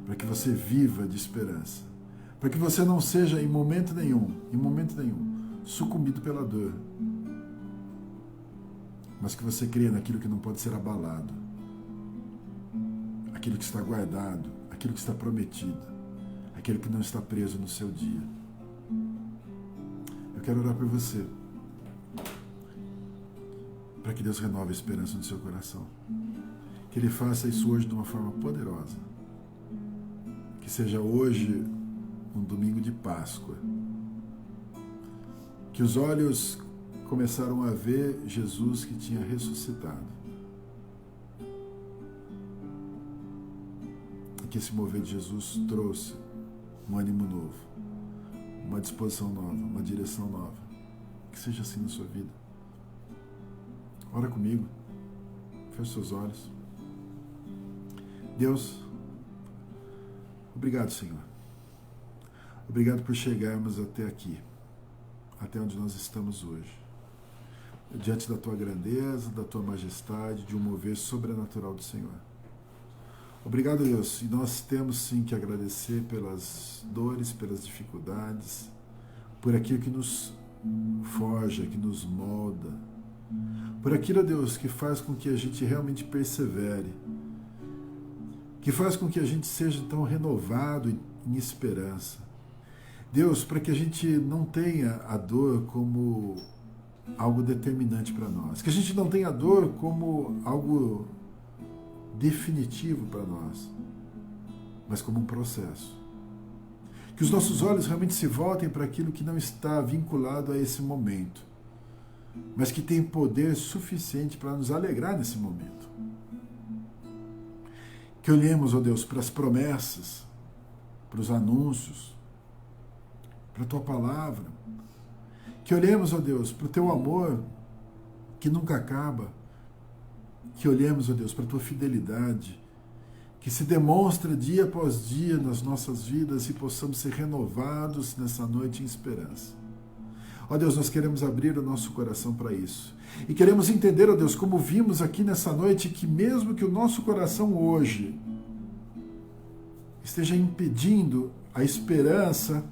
para que você viva de esperança, para que você não seja em momento nenhum, sucumbido pela dor, mas que você creia naquilo que não pode ser abalado, aquilo que está guardado, aquilo que está prometido, aquilo que não está preso no seu dia. Eu quero orar por você, para que Deus renove a esperança no seu coração, que Ele faça isso hoje de uma forma poderosa, que seja hoje um domingo de Páscoa, que os olhos começaram a ver Jesus que tinha ressuscitado, e que esse mover de Jesus trouxe um ânimo novo, uma disposição nova, uma direção nova. Que seja assim na sua vida. Ora comigo, feche seus olhos. Deus, obrigado, Senhor. Obrigado por chegarmos até aqui, até onde nós estamos hoje, diante da Tua grandeza, da Tua majestade, de um mover sobrenatural do Senhor. Obrigado, Deus, e nós temos sim que agradecer pelas dores, pelas dificuldades, por aquilo que nos forja, que nos molda, por aquilo, Deus, que faz com que a gente realmente persevere, que faz com que a gente seja tão renovado em esperança. Deus, para que a gente não tenha a dor como algo determinante para nós, que a gente não tenha a dor como algo definitivo para nós, mas como um processo. Que os nossos olhos realmente se voltem para aquilo que não está vinculado a esse momento, mas que tem poder suficiente para nos alegrar nesse momento. Que olhemos, ó Deus, para as promessas, para os anúncios, para a Tua palavra. Que olhemos, ó Deus, para o Teu amor que nunca acaba. Que olhemos, ó Deus, para a Tua fidelidade, que se demonstra dia após dia nas nossas vidas e possamos ser renovados nessa noite em esperança. Ó Deus, nós queremos abrir o nosso coração para isso. E queremos entender, ó Deus, como vimos aqui nessa noite, que mesmo que o nosso coração hoje esteja impedindo a esperança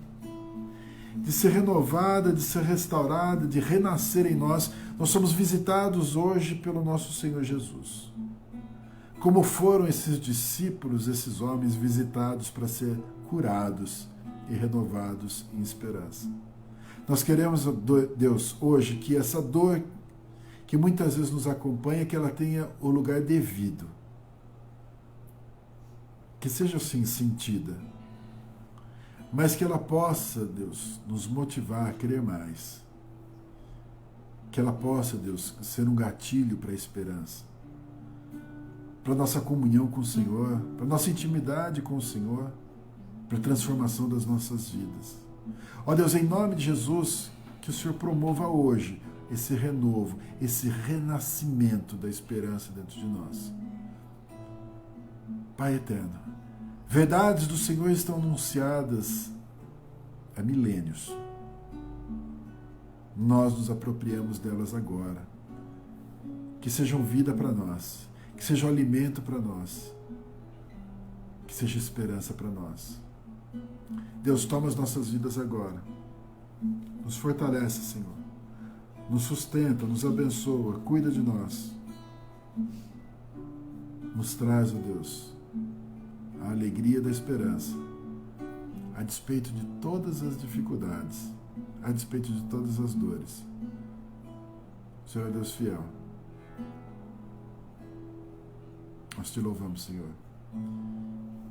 de ser renovada, de ser restaurada, de renascer em nós, nós somos visitados hoje pelo nosso Senhor Jesus. Como foram esses discípulos, esses homens visitados para ser curados e renovados em esperança. Nós queremos, Deus, hoje, que essa dor que muitas vezes nos acompanha, que ela tenha o lugar devido. Que seja assim sentida. Mas que ela possa, Deus, nos motivar a crer mais. Que ela possa, Deus, ser um gatilho para a esperança. Para a nossa comunhão com o Senhor, para a nossa intimidade com o Senhor, para a transformação das nossas vidas. Ó Deus, em nome de Jesus, que o Senhor promova hoje esse renovo, esse renascimento da esperança dentro de nós. Pai eterno, verdades do Senhor estão anunciadas há milênios. Nós nos apropriamos delas agora. Que sejam vida para nós, que sejam alimento para nós, que seja esperança para nós. Deus, toma as nossas vidas agora. Nos fortalece, Senhor. Nos sustenta, nos abençoa, cuida de nós. Nos traz, ó Deus, a alegria da esperança, a despeito de todas as dificuldades, a despeito de todas as dores. O Senhor é Deus fiel. Nós te louvamos, Senhor.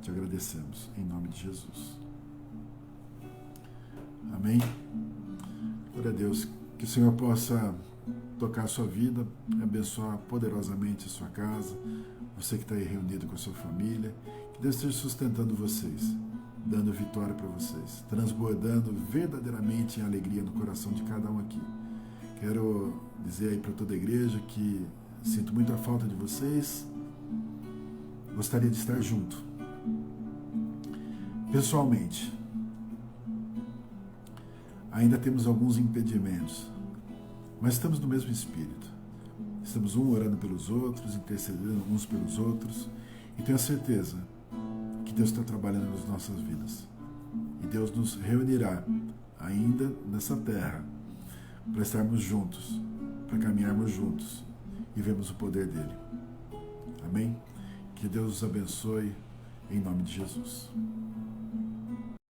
Te agradecemos, em nome de Jesus. Amém? Glória a Deus. Que o Senhor possa tocar a sua vida, abençoar poderosamente a sua casa, você que está aí reunido com a sua família. Que Deus esteja sustentando vocês, dando vitória para vocês, transbordando verdadeiramente em alegria no coração de cada um aqui. Quero dizer aí para toda a igreja que sinto muita falta de vocês, gostaria de estar junto, pessoalmente. Ainda temos alguns impedimentos, mas estamos no mesmo espírito. Estamos um orando pelos outros, intercedendo uns pelos outros, e tenho a certeza que Deus está trabalhando nas nossas vidas. E Deus nos reunirá ainda nessa terra para estarmos juntos, para caminharmos juntos e vermos o poder dele. Amém? Que Deus os abençoe em nome de Jesus.